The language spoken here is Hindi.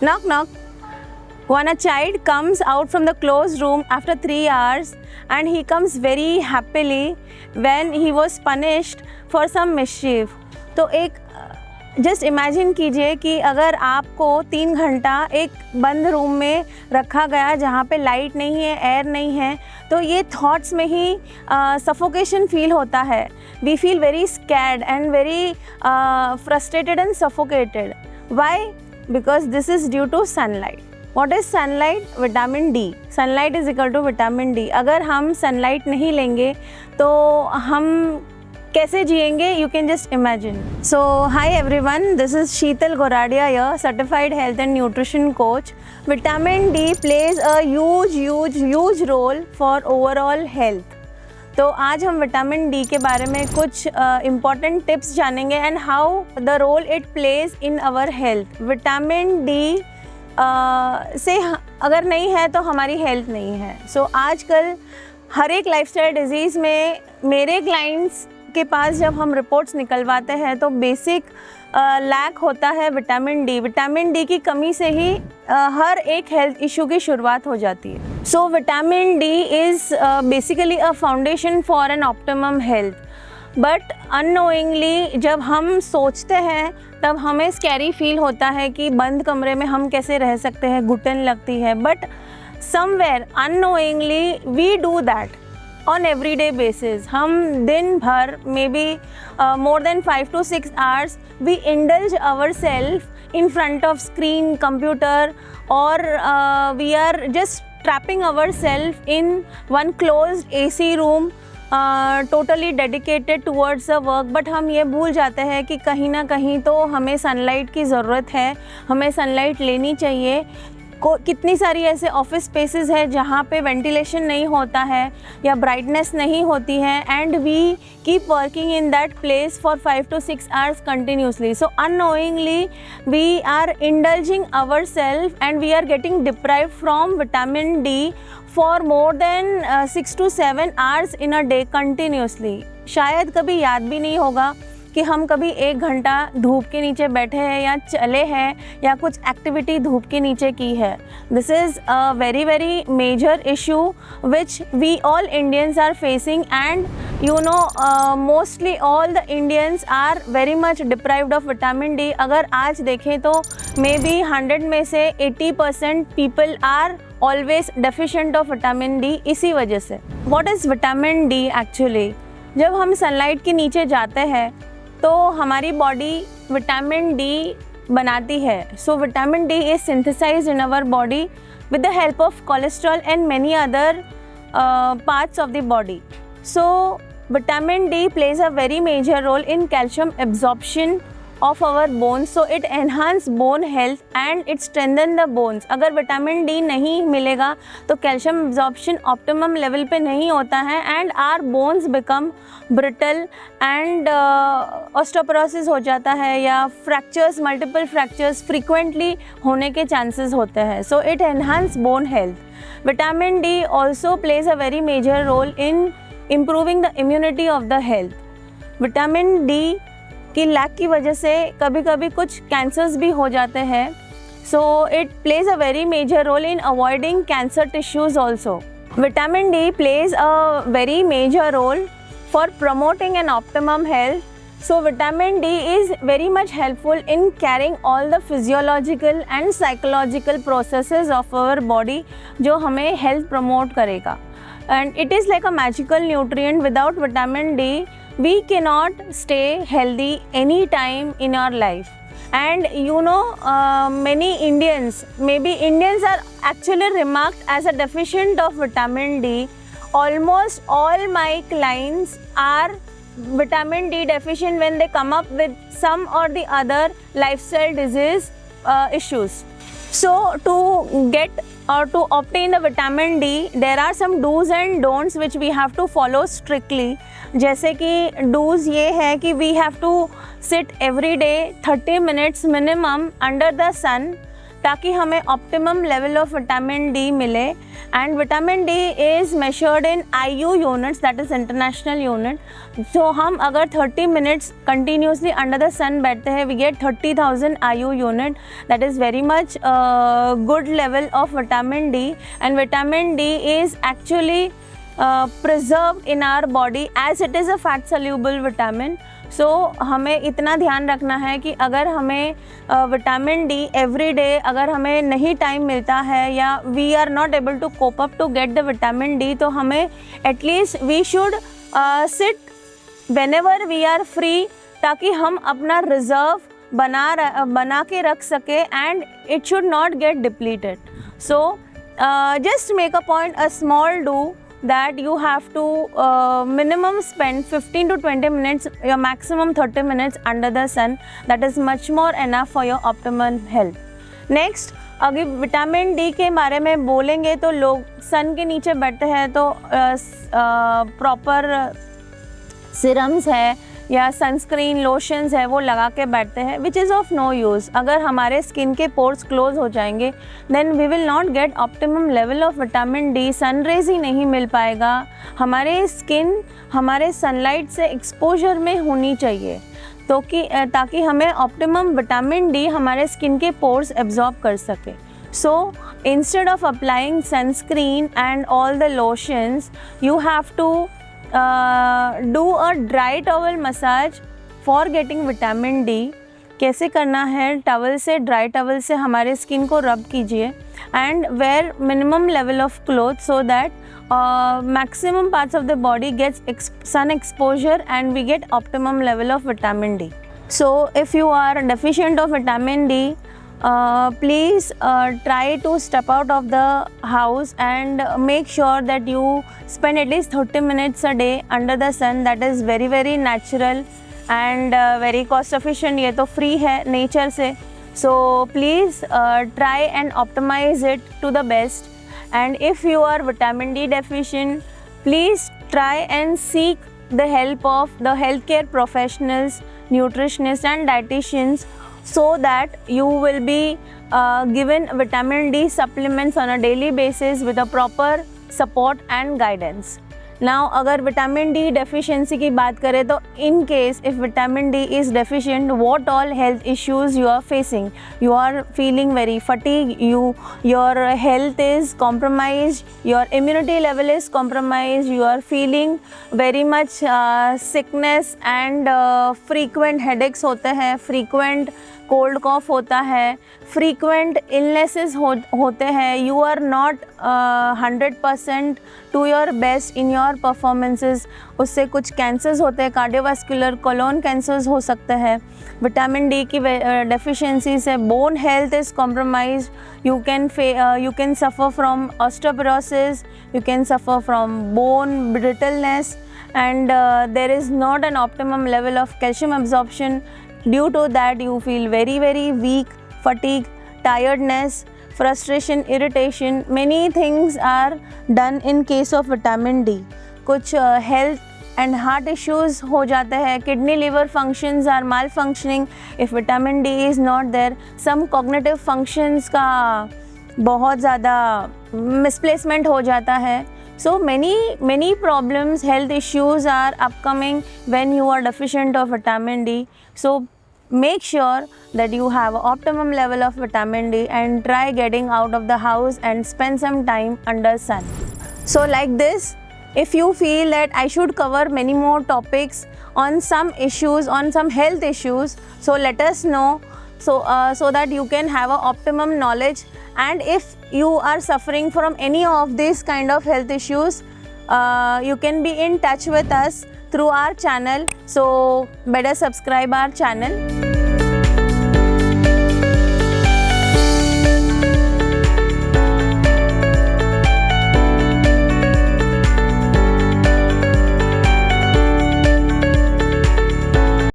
Knock, knock. When a child comes out from the closed room after 3 hours and he comes very happily when he was punished for some mischief. तो एक जस्ट इमेजिन कीजिए कि अगर आपको 3 घंटा एक बंद रूम में रखा गया जहाँ पे लाइट नहीं है, एयर नहीं है, तो ये थॉट्स में ही सफोकेशन फील होता है. We feel very scared and very frustrated and suffocated. Why? Because this is due to sunlight. What is sunlight? Vitamin D. Sunlight is equal to vitamin D. अगर हम sunlight नहीं लेंगे तो हम कैसे जिएंगे? You can just imagine. So hi everyone, this is Sheetal Goradia here, certified health and nutrition coach. Vitamin D plays a huge role for overall health. तो आज हम विटामिन डी के बारे में कुछ इम्पॉर्टेंट टिप्स जानेंगे and how the role it plays in our health. Vitamin D से अगर नहीं है तो हमारी हेल्थ नहीं है. सो आजकल हर एक लाइफस्टाइल डिजीज़ में मेरे क्लाइंट्स के पास जब हम रिपोर्ट्स निकलवाते हैं तो बेसिक लैक होता है विटामिन डी. विटामिन डी की कमी से ही हर एक हेल्थ इशू की शुरुआत हो जाती है. So vitamin D is basically a foundation for an optimum health. But unknowingly जब हम सोचते हैं तब हमें स्कैरी फील होता है कि बंद कमरे में हम कैसे रह सकते हैं, घुटन लगती है. But somewhere unknowingly we do that on everyday basis. हम दिन भर maybe more than 5 to 6 hours we indulge our self in front of screen, computer, और we are just trapping our self in one closed AC room, totally dedicated towards the work. But हम ये भूल जाते हैं कि कहीं ना कहीं तो हमें सनलाइट की ज़रूरत है, हमें सनलाइट लेनी चाहिए. कितनी सारी ऐसे ऑफिस स्पेसेस है जहाँ पे वेंटिलेशन नहीं होता है या ब्राइटनेस नहीं होती है and we keep working in that place for 5 to 6 hours continuously. So unknowingly we are indulging our self and we are getting deprived from vitamin D for more than 6 to 7 hours in a day continuously. शायद कभी याद भी नहीं होगा कि हम कभी 1 घंटा धूप के नीचे बैठे हैं या चले हैं या कुछ एक्टिविटी धूप के नीचे की है. This is a very major issue which we all Indians are facing and you know mostly all the Indians are very much deprived of vitamin D. अगर आज देखें तो मे बी 100 में से 80% people are always deficient of vitamin D इसी वजह से. What is vitamin D actually? जब हम सनलाइट के नीचे जाते हैं तो हमारी बॉडी विटामिन डी बनाती है. So vitamin D is synthesised in our body with the help of cholesterol and many other parts of the body. So vitamin D plays a very major role in calcium absorption of our bones, so it enhance bone health and it strengthen the bones. अगर विटामिन डी नहीं मिलेगा तो कैल्शियम एब्जॉर्प्शन ऑप्टिमम लेवल पे नहीं होता है and our bones become brittle and osteoporosis हो जाता है या फ्रैक्चर्स, मल्टीपल फ्रैक्चर्स फ्रीक्वेंटली होने के चांसेस होते हैं. So it enhance bone health. Vitamin D also plays a very major role in improving the immunity of the health. Vitamin D की लैक की वजह से कभी कभी कुछ कैंसर्स भी हो जाते हैं. So it plays a very major role in avoiding cancer tissues also. Vitamin D plays a very major role for promoting an optimum health. So vitamin D is very much helpful in caring all the physiological and psychological processes of our body जो हमें हेल्थ प्रमोट करेगा. And it is like a magical nutrient. Without vitamin D we cannot stay healthy any time in our life. And you know many Indians, maybe Indians are actually remarked as a deficient of vitamin D. Almost all my clients are vitamin D deficient when they come up with some or the other lifestyle disease issues. So to get or to obtain the vitamin D, there are some do's and don'ts which we have to follow strictly. जैसे कि do's ये है कि we have to sit every day 30 minutes minimum under the sun ताकि हमें optimum level of vitamin D मिले. And vitamin D is measured in IU units, that is international unit. So हम अगर 30 minutes continuously under the sun बैठते हैं, we get 30,000 IU unit. That is very much good level of vitamin D. And vitamin D is actually preserved in our body as it is a fat soluble vitamin. So हमें इतना ध्यान रखना है कि अगर हमें विटामिन डी एवरी डे अगर हमें नहीं टाइम मिलता है या we are not able to cope up to get the vitamin D, तो हमें at least we should sit whenever we are free, ताकि हम अपना रिजर्व बना के रख सके and it should not get depleted. So just make a point, a small do, that you have to minimum spend 15 to 20 minutes, your maximum 30 minutes under the sun. That is much more enough for your optimal health. Next, अगर विटामिन डी के बारे में बोलेंगे तो लोग सन के नीचे बैठते हैं तो प्रॉपर सिरम्स है या सनस्क्रीन लोशंस है वो लगा के बैठते हैं, which is of no use. अगर हमारे स्किन के पोर्स क्लोज हो जाएंगे then we will not get optimum level of vitamin D. Sunrays ही नहीं मिल पाएगा. हमारे स्किन हमारे सनलाइट से एक्सपोजर में होनी चाहिए तो कि ताकि हमें ऑप्टिमम विटामिन डी हमारे स्किन के पोर्स एब्जॉर्ब कर सके. So instead of applying sunscreen and all the lotions, you have to do a dry towel massage for getting vitamin D. कैसे करना है? टवल से, ड्राई टवल से हमारे स्किन को रब कीजिए and wear minimum level of cloth so that maximum parts of the body gets sun exposure and we get optimum level of vitamin D. So if you are deficient of vitamin D, please try to step out of the house and make sure that you spend at least 30 minutes a day under the sun. That is very very natural and very cost efficient. ये तो free है nature से. So please try and optimize it to the best. And if you are vitamin D deficient, please try and seek the help of the healthcare professionals, nutritionists and dietitians, so that you will be given vitamin D supplements on a daily basis with a proper support and guidance. Now अगर विटामिन डी डेफिशिएंसी की बात करें तो in case if vitamin D is deficient, what all health issues you are facing? You are feeling very fatigued, your health is compromised, your immunity level is compromised, you are feeling very much sickness and frequent headaches होते हैं, frequent कोल्ड कॉफ होता है, फ्रीक्वेंट इलनेसेस होते हैं, you are not 100% to your best in your performances. उससे कुछ कैंसर्स होते हैं, कार्डियोवास्कुलर कोलोन कैंसर्स हो सकते हैं. विटामिन डी की डेफिशिएंसी से bone health is compromise. You can suffer from osteoporosis, you can suffer from bone brittleness and there is not an optimum level of calcium absorption. Due to that you feel very very weak, fatigue, tiredness, frustration, irritation. Many things are done in case of vitamin D. कुछ health and heart issues हो जाते हैं, kidney liver functions are malfunctioning if vitamin D is not there. Some cognitive functions का बहुत ज़्यादा misplacement हो जाता है. So many problems, health issues are upcoming when you are deficient of vitamin D. So make sure that you have optimum level of vitamin D and try getting out of the house and spend some time under sun. So like this, if you feel that I should cover many more topics on some issues, on some health issues, so let us know, so that you can have a optimum knowledge. And if you are suffering from any of these kind of health issues, you can be in touch with us through our channel. So better subscribe our channel.